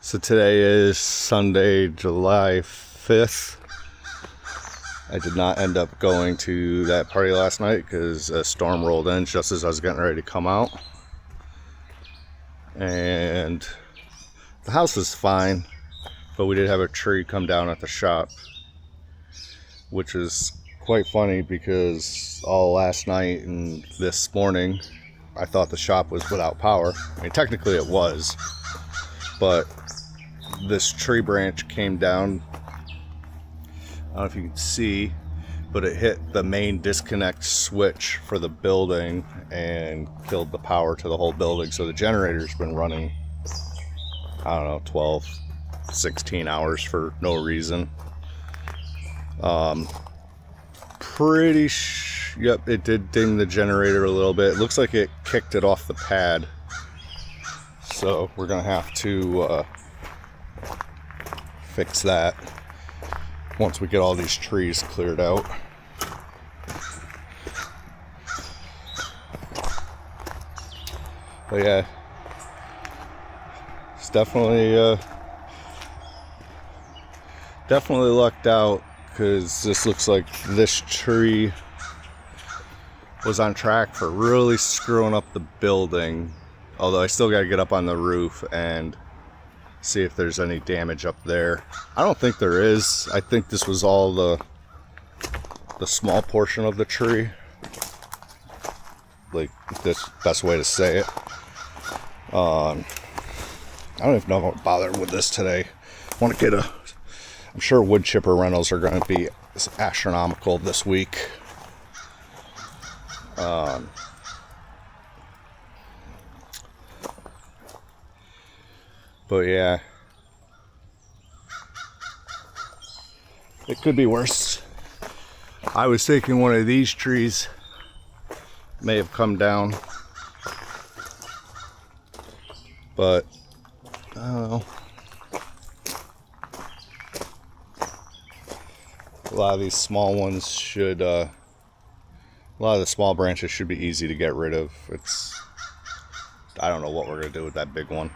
So today is Sunday, July 5th. I did not end up going to that party last night because a storm rolled in just as I was getting ready to come out. And the house was fine, but we did have a tree come down at the shop, which is quite funny because all last night and this morning I thought the shop was without power. I mean, technically it was, but this tree branch came down. I don't know if you can see, but it hit the main disconnect switch for the building and killed the power to the whole building. So the generator's been running, I don't know, 12, 16 hours for no reason. Yep, it did ding the generator a little bit. It looks like it kicked it off the pad. So we're gonna have to fix that once we get all these trees cleared out. But yeah, it's definitely lucked out, because this looks like this tree was on track for really screwing up the building. Although I still got to get up on the roof and see if there's any damage up there. I don't think there is. I think this was all the small portion of the tree. Like, this best way to say it. I don't even know if I'll bother with this today. I want to get I'm sure wood chipper rentals are going to be astronomical this week. But yeah, it could be worse. I was thinking one of these trees may have come down, but I don't know. A lot of these small ones should, a lot of the small branches should be easy to get rid of. I don't know what we're going to do with that big one.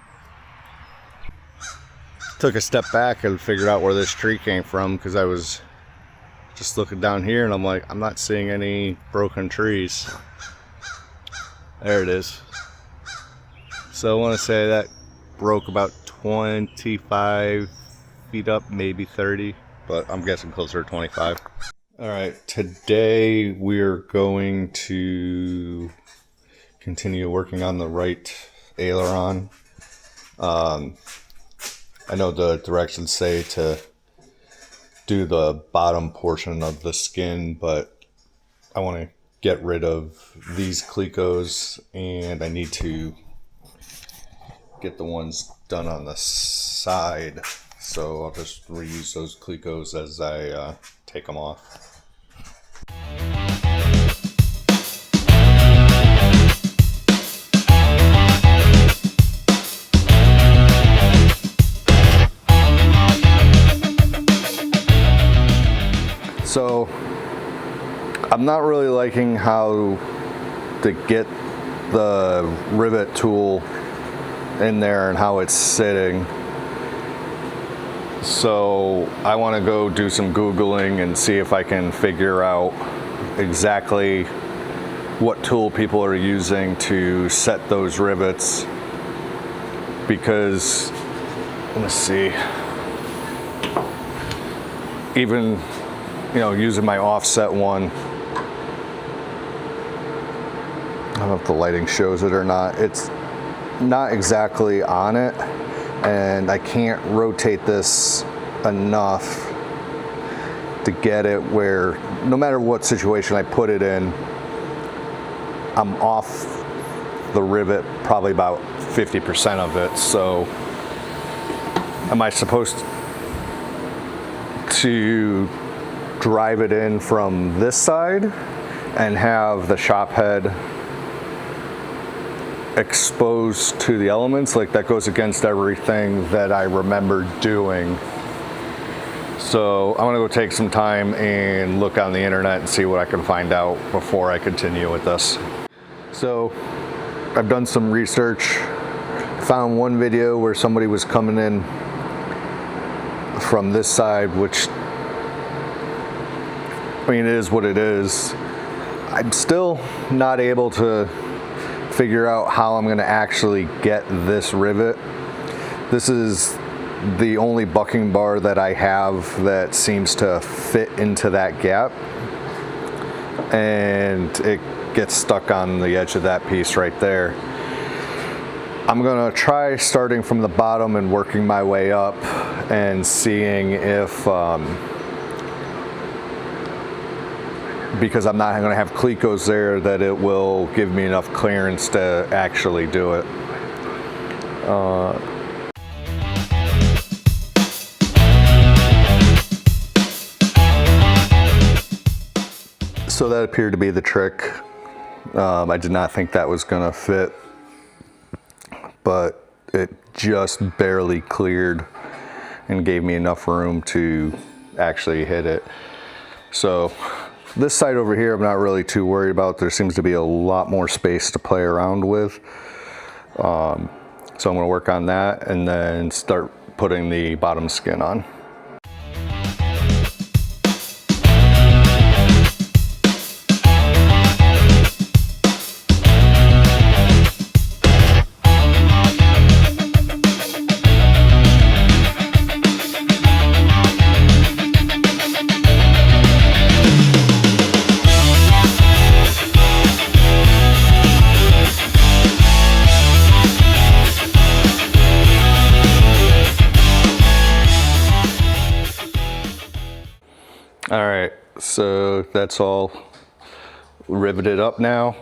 Took a step back and figured out where this tree came from, because I was just looking down here and I'm like, I'm not seeing any broken trees. There it is. So I want to say that broke about 25 feet up, maybe 30, but I'm guessing closer to 25. All right, today we're going to continue working on the right aileron. I know the directions say to do the bottom portion of the skin, but I want to get rid of these clecos, and I need to get the ones done on the side. So I'll just reuse those clecos as I take them off. So I'm not really liking how to get the rivet tool in there and how it's sitting. So I want to go do some Googling and see if I can figure out exactly what tool people are using to set those rivets. Because, let me see, even, you know, using my offset one, I don't know if the lighting shows it or not, it's not exactly on it, and I can't rotate this enough to get it where no matter what situation I put it in, I'm off the rivet probably about 50% of it. So am I supposed to drive it in from this side and have the shop head exposed to the elements? Like, that goes against everything that I remember doing. So I'm gonna go take some time and look on the internet and see what I can find out before I continue with this. So I've done some research, found one video where somebody was coming in from this side, which, I mean, it is what it is. I'm still not able to figure out how I'm going to actually get this rivet. This is the only bucking bar that I have that seems to fit into that gap, and it gets stuck on the edge of that piece right there. I'm going to try starting from the bottom and working my way up and seeing if because I'm not going to have clecos there, that it will give me enough clearance to actually do it. So that appeared to be the trick. I did not think that was going to fit, but it just barely cleared and gave me enough room to actually hit it. So this side over here, I'm not really too worried about. There seems to be a lot more space to play around with. So I'm going to work on that and then start putting the bottom skin on. All right, so that's all riveted up now.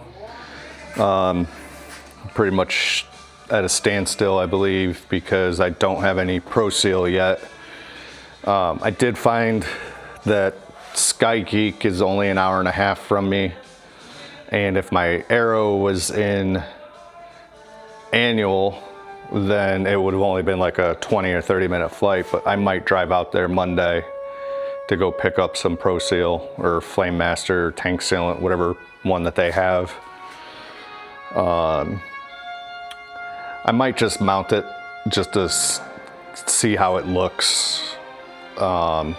Pretty much at a standstill, I believe, because I don't have any Pro Seal yet. I did find that Sky Geek is only an hour and a half from me, and if my Aero was in annual, then it would have only been like a 20 or 30 minute flight, but I might drive out there Monday to go pick up some Pro Seal or Flame Master or Tank Sealant, whatever one that they have. I might just mount it just to see how it looks. And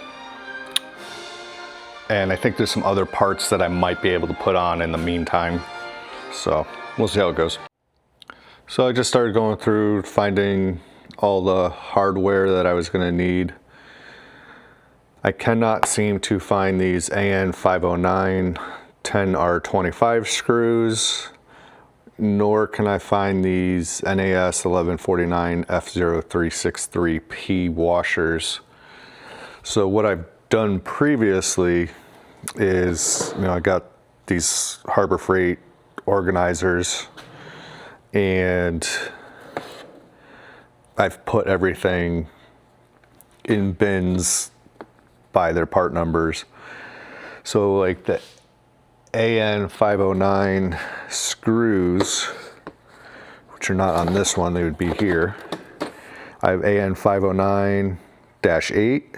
I think there's some other parts that I might be able to put on in the meantime. So we'll see how it goes. So I just started going through finding all the hardware that I was gonna need. I cannot seem to find these AN509 10R25 screws, nor can I find these NAS 1149 F0363P washers. So what I've done previously is, I got these Harbor Freight organizers, and I've put everything in bins by their part numbers. So like the AN509 screws, which are not on this one, they would be here. I have AN509-8,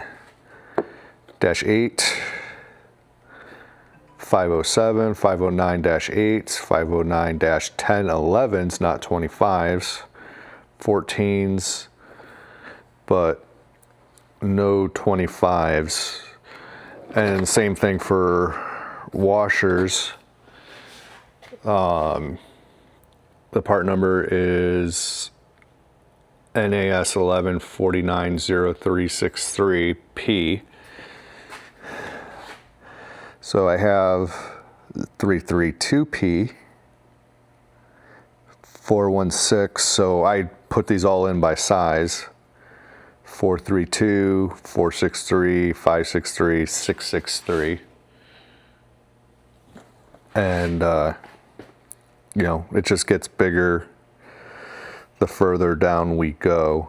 -8, 507, 509-8s, 509-1011s, not 25s, 14s, but no 25s. And same thing for washers. The part number is NAS 11490363P. So I have 332P, 416, so I put these all in by size. 432, 463, 563, 663. And, it just gets bigger the further down we go.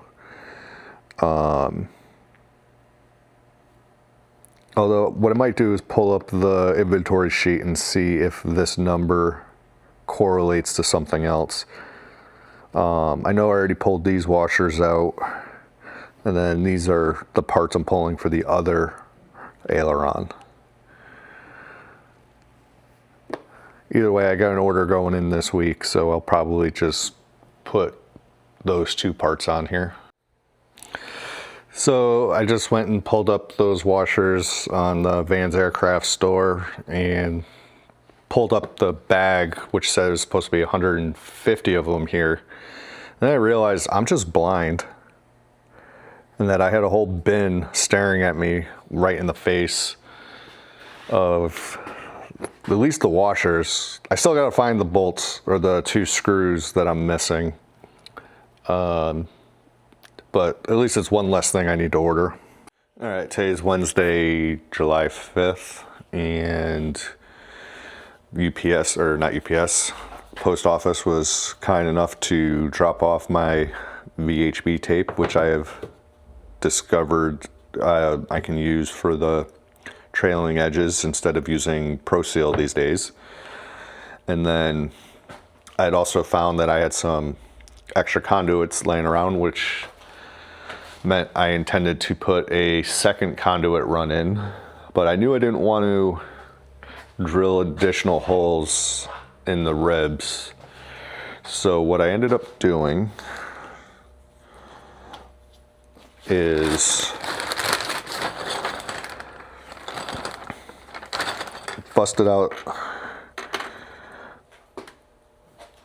Although what I might do is pull up the inventory sheet and see if this number correlates to something else. I know I already pulled these washers out, and then these are the parts I'm pulling for the other aileron. Either way, I got an order going in this week, so I'll probably just put those two parts on here. So I just went and pulled up those washers on the Vans Aircraft store and pulled up the bag, which says there's supposed to be 150 of them here. Then I realized I'm just blind and that I had a whole bin staring at me right in the face of at least the washers. I still gotta find the bolts or the 2 screws that I'm missing. But at least it's one less thing I need to order. All right, today's Wednesday, July 5th, and UPS, or not UPS, post office was kind enough to drop off my VHB tape, which I have discovered I can use for the trailing edges instead of using Pro Seal these days. And then I'd also found that I had some extra conduits laying around, which meant I intended to put a second conduit run in, but I knew I didn't want to drill additional holes in the ribs. So what I ended up doing is busted out,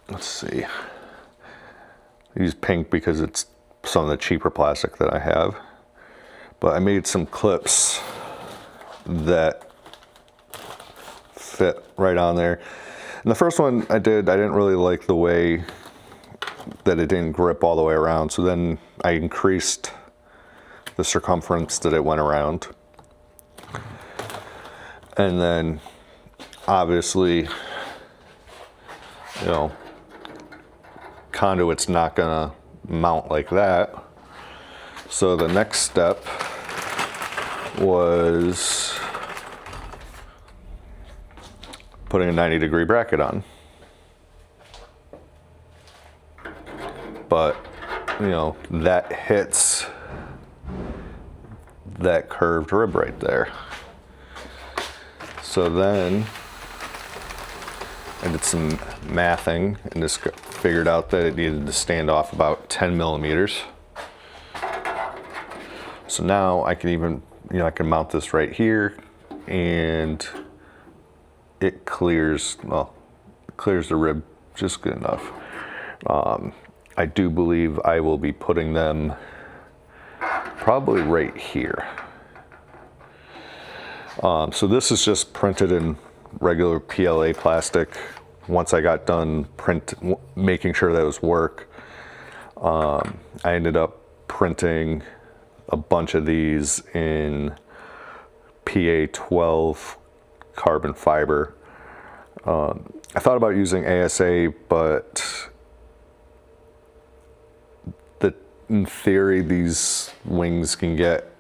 let's see, I use pink because it's some of the cheaper plastic that I have, but I made some clips that fit right on there. And the first one I didn't really like the way that it didn't grip all the way around, so then I increased the circumference that it went around. And then obviously, you know, conduit's not gonna mount like that. So the next step was putting a 90-degree bracket on. But, you know, that hits that curved rib right there. So then I did some mathing and just figured out that it needed to stand off about 10 millimeters. So now I can even, you know, I can mount this right here and it clears, well, it clears the rib just good enough. I do believe I will be putting them probably right here. So this is just printed in regular PLA plastic. Once I got done making sure that it was work, I ended up printing a bunch of these in PA12 carbon fiber. I thought about using ASA, but in theory, these wings can get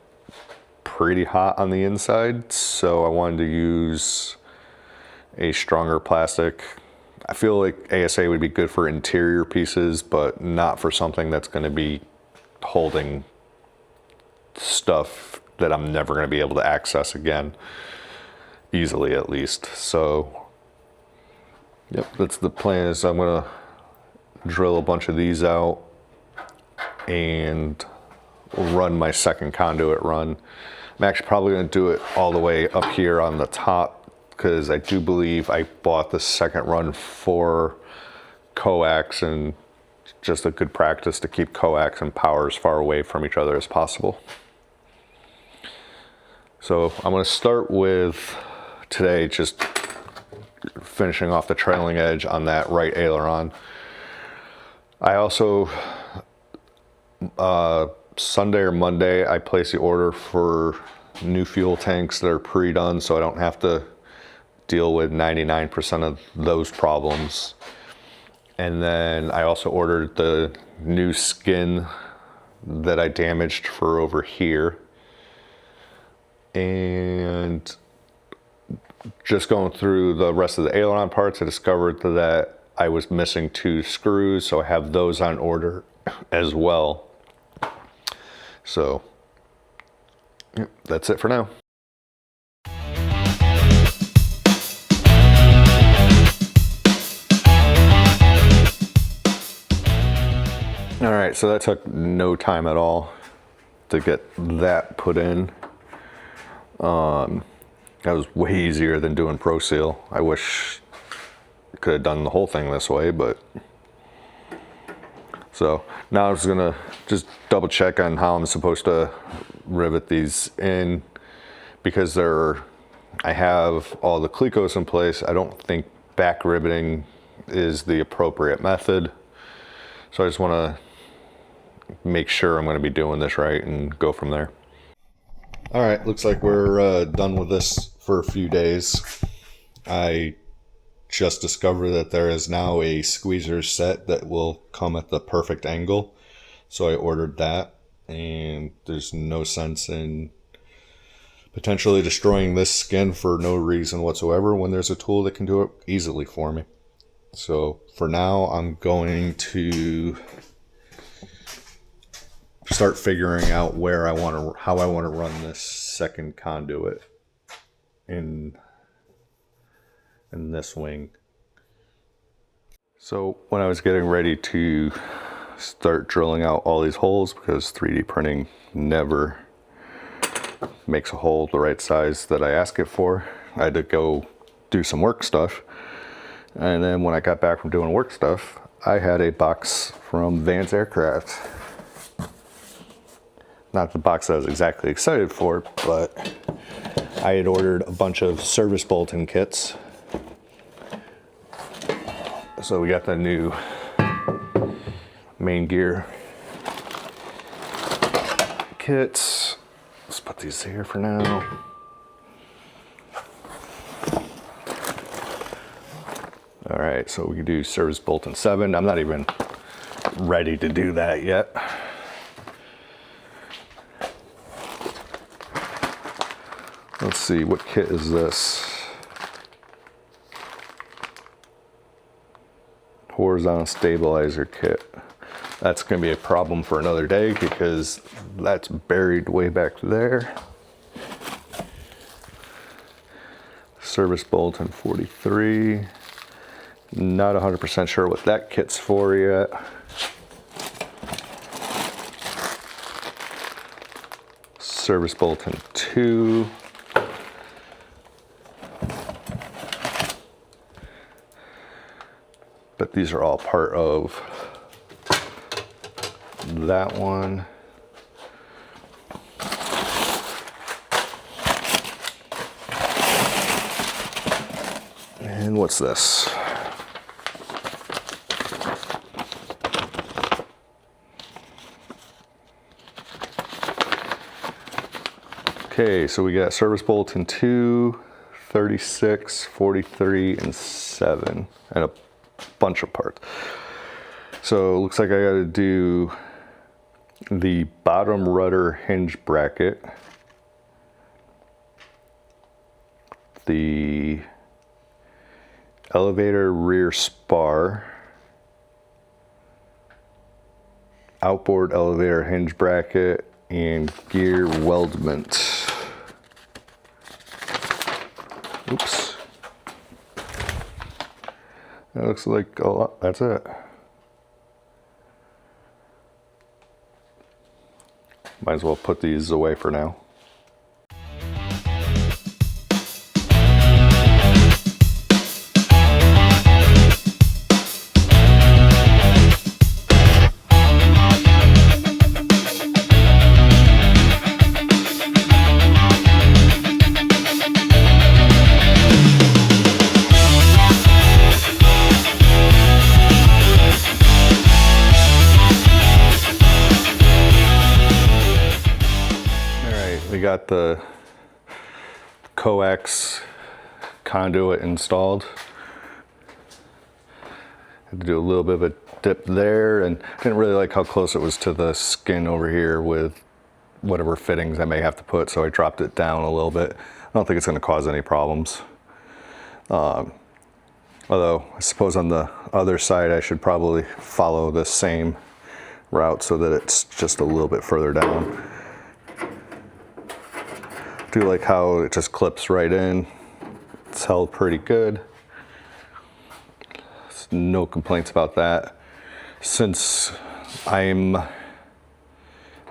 pretty hot on the inside, so I wanted to use a stronger plastic. I feel like ASA would be good for interior pieces, but not for something that's going to be holding stuff that I'm never going to be able to access again, easily at least. So, yep, that's the plan. Is I'm going to drill a bunch of these out and run my second conduit run. I'm actually probably going to do it all the way up here on the top, because I do believe I bought the second run for coax, and just a good practice to keep coax and power as far away from each other as possible. So I'm going to start with today just finishing off the trailing edge on that right aileron. I also Sunday or Monday I placed the order for new fuel tanks that are pre-done, so I don't have to deal with 99% of those problems. And then I also ordered the new skin that I damaged for over here. And just going through the rest of the aileron parts, I discovered that I was missing 2 screws, so I have those on order as well. So, yep, that's it for now. All right, so that took no time at all. to get that put in. That was way easier than doing Pro Seal. I wish I could have done the whole thing this way, but so now I'm just gonna just double check on how I'm supposed to rivet these in, because I have all the clecos in place. I don't think back riveting is the appropriate method. So I just wanna make sure I'm gonna be doing this right and go from there. All right, looks like we're done with this for a few days. I just discovered that there is now a squeezer set that will come at the perfect angle. So I ordered that, and there's no sense in potentially destroying this skin for no reason whatsoever when there's a tool that can do it easily for me. So for now, I'm going to start figuring out how I want to run this second conduit in this wing. So when I was getting ready to start drilling out all these holes, because 3D printing never makes a hole the right size that I ask it for, I had to go do some work stuff. And then when I got back from doing work stuff, I had a box from Vans Aircraft. Not the box I was exactly excited for, but I had ordered a bunch of service bolting kits. So we got the new main gear kits. Let's put these here for now. All right, so we can do service bolting 7. I'm not even ready to do that yet. Let's see, what kit is this? Horizontal stabilizer kit. That's going to be a problem for another day because that's buried way back there. Service bolt in 43. Not 100% sure what that kit's for yet. Service bolt in 2. But these are all part of that one. And what's this? Okay, so we got service bolt in 2, 36, 43, and 7, and a bunch of parts. So it looks like I got to do the bottom rudder hinge bracket, the elevator rear spar, outboard elevator hinge bracket, and gear weldment. Oops. That looks like a lot. That's it. Might as well put these away for now. We got the coax conduit installed. Had to do a little bit of a dip there, and didn't really like how close it was to the skin over here with whatever fittings I may have to put, so I dropped it down a little bit. I don't think it's going to cause any problems. Although I suppose on the other side I should probably follow the same route so that it's just a little bit further down. Do like how it just clips right in. It's held pretty good. No complaints about that. Since I'm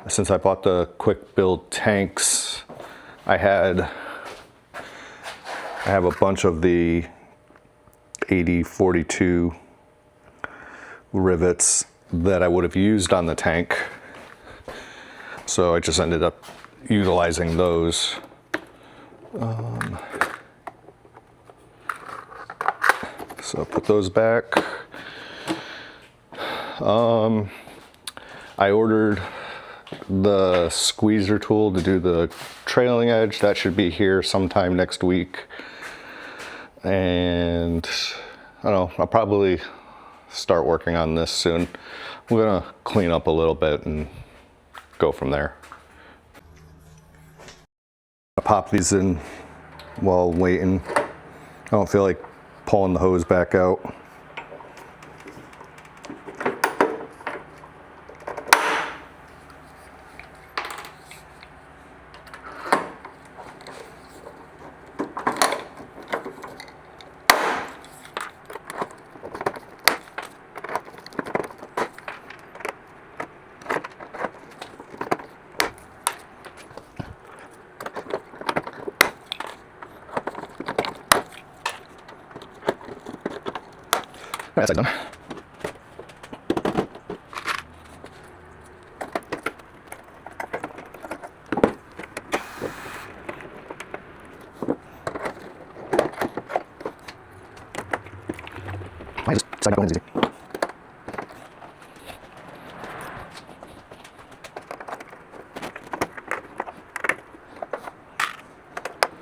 Since I bought the quick build tanks, I have a bunch of the 8042 rivets that I would have used on the tank. So I just ended up utilizing those. So put those back. I ordered the squeezer tool to do the trailing edge. That should be here sometime next week. And I don't know, I'll probably start working on this soon. I'm gonna clean up a little bit and go from there. I pop these in while waiting. I don't feel like pulling the hose back out. That's done. I just side up one easy.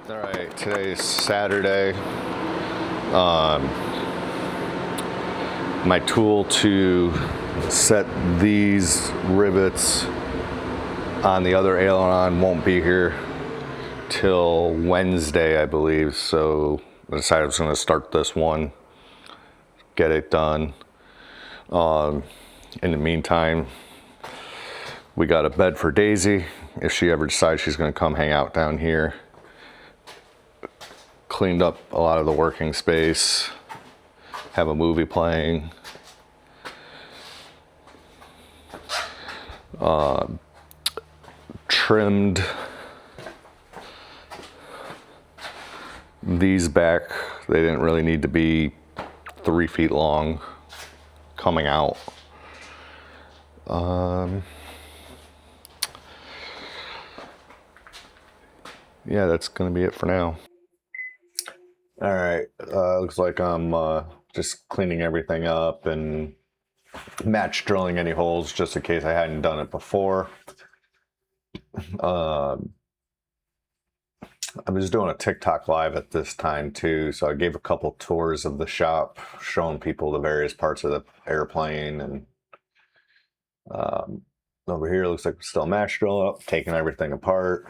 All right, today's Saturday. My tool to set these rivets on the other aileron won't be here till Wednesday, I believe. So I decided I was going to start this one, get it done. In the meantime, we got a bed for Daisy if she ever decides she's going to come hang out down here. Cleaned up a lot of the working space. Have a movie playing. Trimmed these back. They didn't really need to be 3 feet long coming out. Yeah, that's gonna be it for now. All right, looks like I'm just cleaning everything up and match drilling any holes just in case I hadn't done it before. I was doing a TikTok live at this time too, so I gave a couple tours of the shop, showing people the various parts of the airplane, and over here looks like we're still match drilling up, taking everything apart.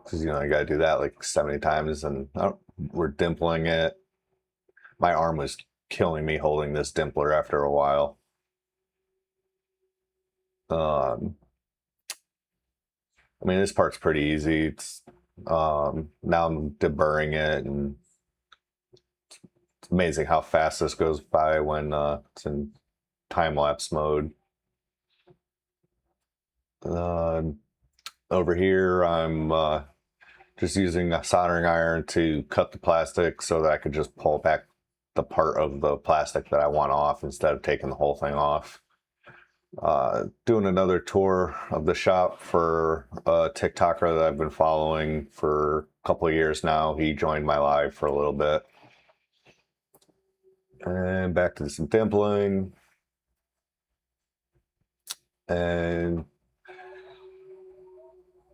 Because, you know, you got to do that like 70 times, and we're dimpling it. My arm was killing me holding this dimpler after a while. I mean, this part's pretty easy. It's now I'm deburring it, and it's amazing how fast this goes by when it's in time-lapse mode. Over here, I'm just using a soldering iron to cut the plastic so that I could just pull back the part of the plastic that I want off instead of taking the whole thing off. Doing another tour of the shop for a TikToker that I've been following for a couple of years now. He joined my live for a little bit. And back to some dimpling. And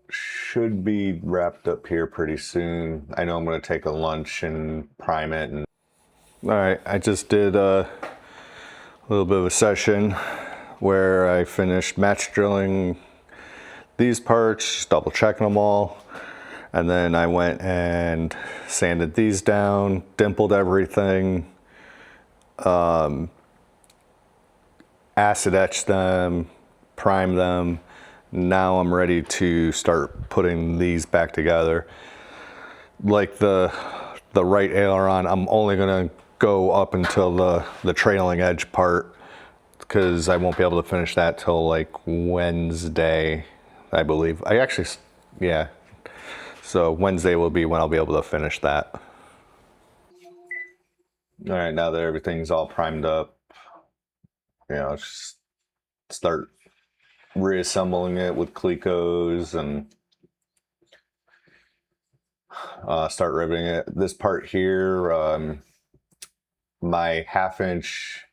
should be wrapped up here pretty soon. I know I'm going to take a lunch and prime it. And all right, I just did a little bit of a session where I finished match drilling these parts, double checking them all, and then I went and sanded these down, dimpled everything, acid etched them, primed them. Now I'm ready to start putting these back together. Like the right aileron, I'm only gonna go up until the trailing edge part, because I won't be able to finish that till like Wednesday, I believe. Yeah. So Wednesday will be when I'll be able to finish that. All right, now that everything's all primed up, just start reassembling it with Clecos and start riveting it. This part here, my 1/2 inch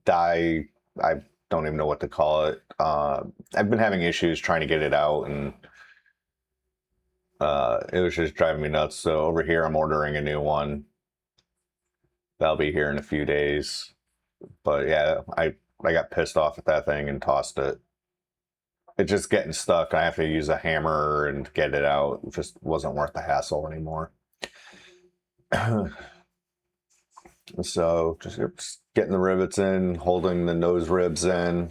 die, I don't even know what to call it. I've been having issues trying to get it out, and it was just driving me nuts. So over here, I'm ordering a new one. That'll be here in a few days. But yeah, I got pissed off at that thing and tossed it. It's just getting stuck. I have to use a hammer and get it out. It just wasn't worth the hassle anymore. So just getting the rivets in, holding the nose ribs in.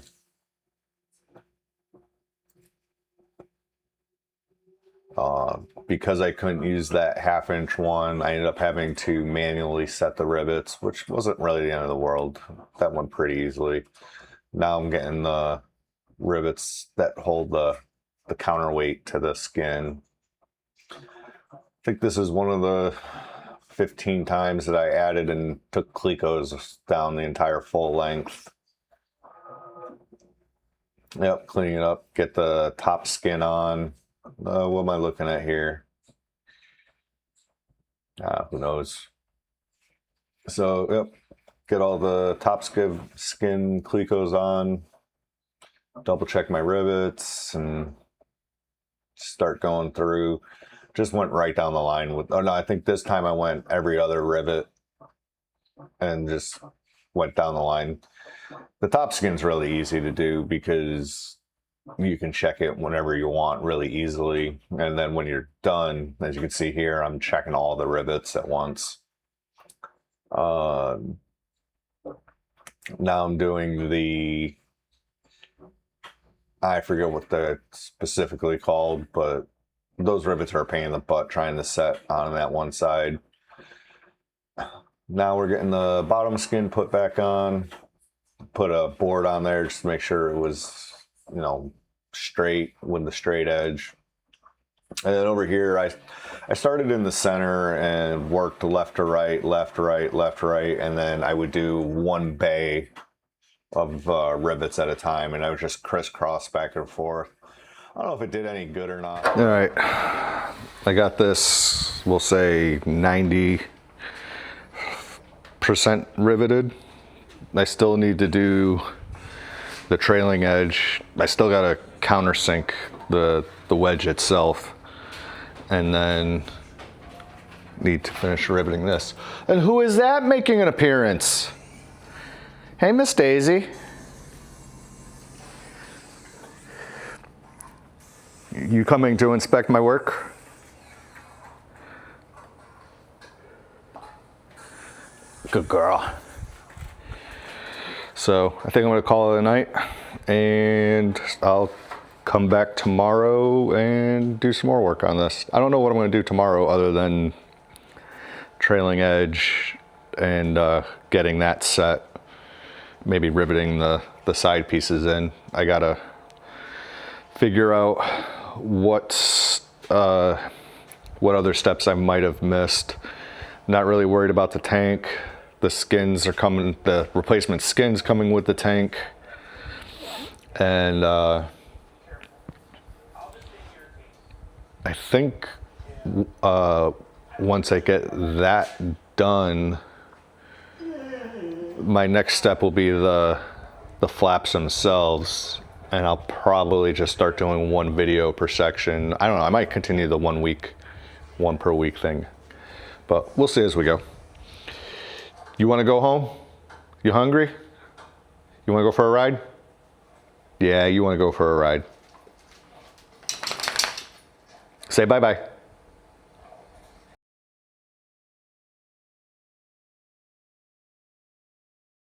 Because I couldn't use that 1/2 inch one, I ended up having to manually set the rivets, which wasn't really the end of the world. That went pretty easily. Now I'm getting the rivets that hold the counterweight to the skin. I think this is one of the 15 times that I added and took Clecos down the entire full length. Yep, cleaning it up, get the top skin on. What am I looking at here? Who knows? So, yep, get all the top skin Clecos on, double check my rivets, and start going through. Just went right down the line with, oh no, I think this time I went every other rivet and just went down the line. The top skin's really easy to do because you can check it whenever you want really easily. And then when you're done, as you can see here, I'm checking all the rivets at once. Now I'm doing the, I forget what they're specifically called, but those rivets are a pain in the butt trying to set on that one side. Now we're getting the bottom skin put back on. Put a board on there just to make sure it was, straight with the straight edge. And then over here, I started in the center and worked left to right, left to right, left to right, and then I would do one bay of rivets at a time, and I would just crisscross back and forth. I don't know if it did any good or not. All right, I got this, we'll say 90% riveted. I still need to do the trailing edge. I still got to countersink the wedge itself, and then need to finish riveting this. And who is that making an appearance? Hey, Miss Daisy. You coming to inspect my work? Good girl. So I think I'm gonna call it a night, and I'll come back tomorrow and do some more work on this. I don't know what I'm gonna do tomorrow other than trailing edge and getting that set, maybe riveting the side pieces in. I gotta figure out what other steps I might have missed. Not really worried about the tank. The skins are coming, the replacement skins coming with the tank. And I think once I get that done, my next step will be the flaps themselves. And I'll probably just start doing one video per section. I don't know, I might continue the 1 per week thing. But we'll see as we go. You wanna go home? You hungry? You wanna go for a ride? Yeah, you wanna go for a ride. Say bye-bye.